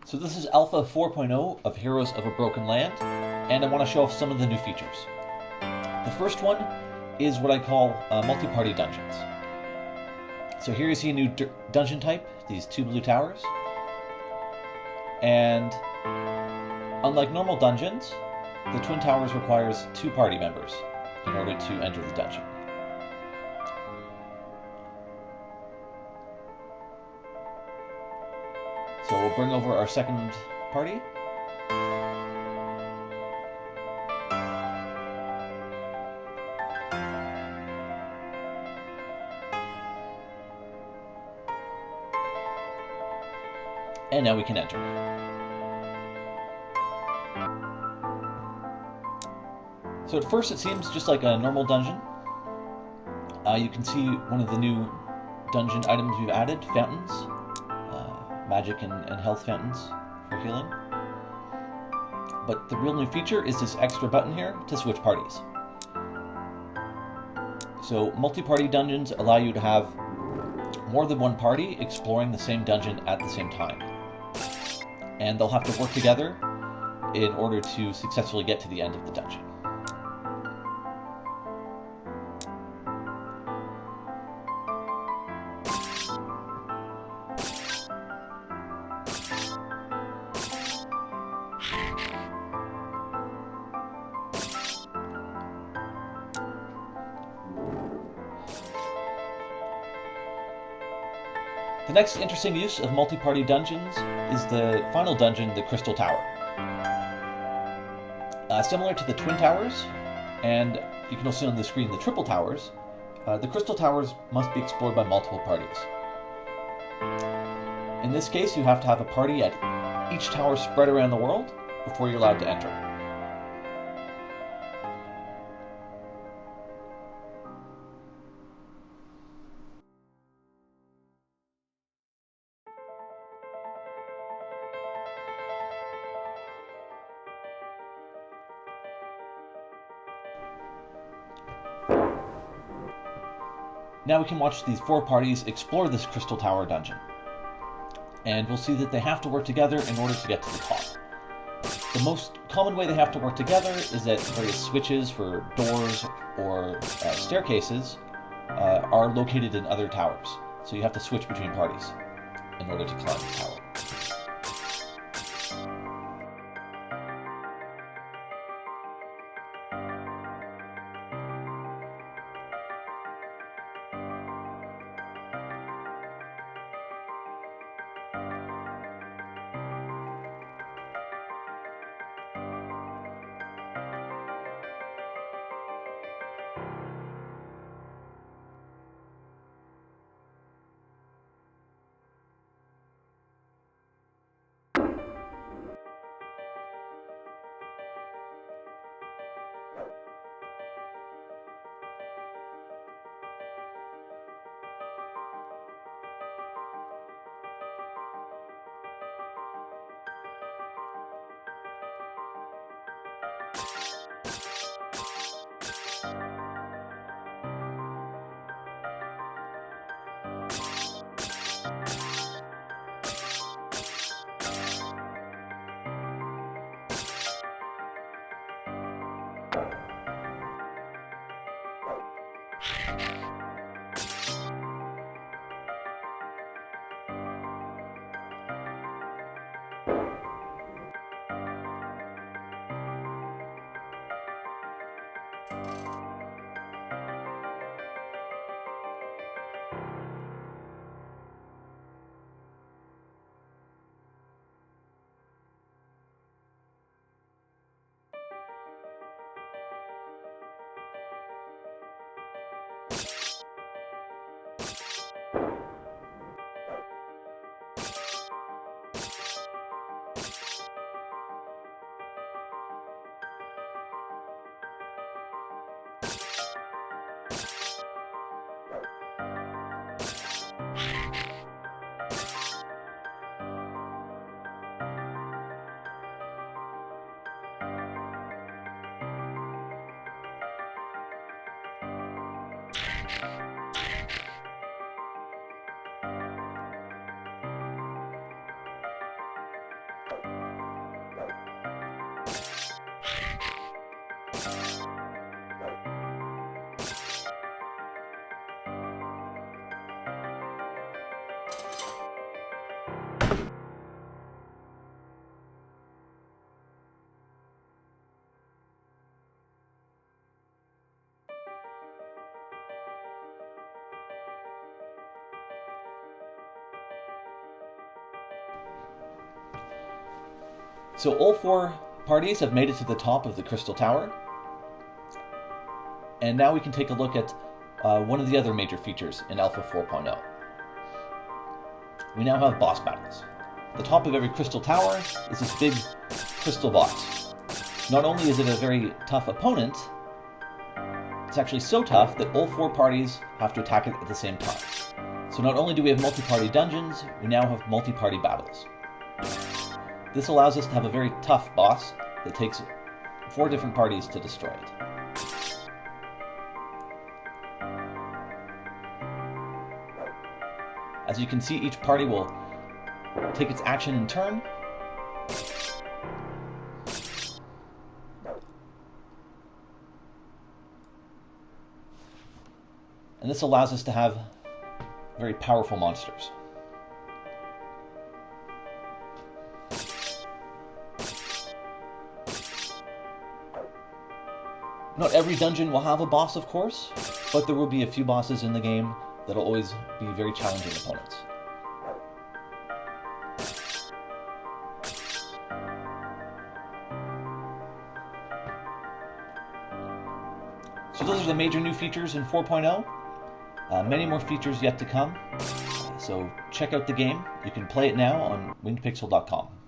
So this is Alpha 4.0 of Heroes of a Broken Land, and I want to show off some of the new features. The first one is what I call multi-party dungeons. So here you see a new dungeon type, these two blue towers. And unlike normal dungeons, the Twin Towers requires 2 party members in order to enter the dungeon. So we'll bring over our second party. And now we can enter. So at first it seems just like a normal dungeon. You can see one of the new dungeon items we've added, fountains. Magic and health fountains for healing. But the real new feature is this extra button here to switch parties. So multi-party dungeons allow you to have more than one party exploring the same dungeon at the same time. And they'll have to work together in order to successfully get to the end of the dungeon. The next interesting use of multi-party dungeons is the final dungeon, the Crystal Tower. Similar to the Twin Towers, and you can also see on the screen the Triple Towers, the Crystal Towers must be explored by multiple parties. In this case, you have to have a party at each tower spread around the world before you're allowed to enter. Now we can watch these 4 parties explore this Crystal Tower dungeon. And we'll see that they have to work together in order to get to the top. The most common way they have to work together is that various switches for doors or staircases are located in other towers. So you have to switch between parties in order to climb the tower. So all 4 parties have made it to the top of the Crystal Tower. And now we can take a look at one of the other major features in Alpha 4.0. We now have boss battles. The top of every Crystal Tower is this big crystal box. Not only is it a very tough opponent, it's actually so tough that all 4 parties have to attack it at the same time. So not only do we have multi-party dungeons, we now have multi-party battles. This allows us to have a very tough boss that takes 4 different parties to destroy it. As you can see, each party will take its action in turn. And this allows us to have very powerful monsters. Not every dungeon will have a boss, of course, but there will be a few bosses in the game that'll always be very challenging opponents. So those are the major new features in 4.0. Many more features yet to come. So check out the game. You can play it now on wingedpixel.com.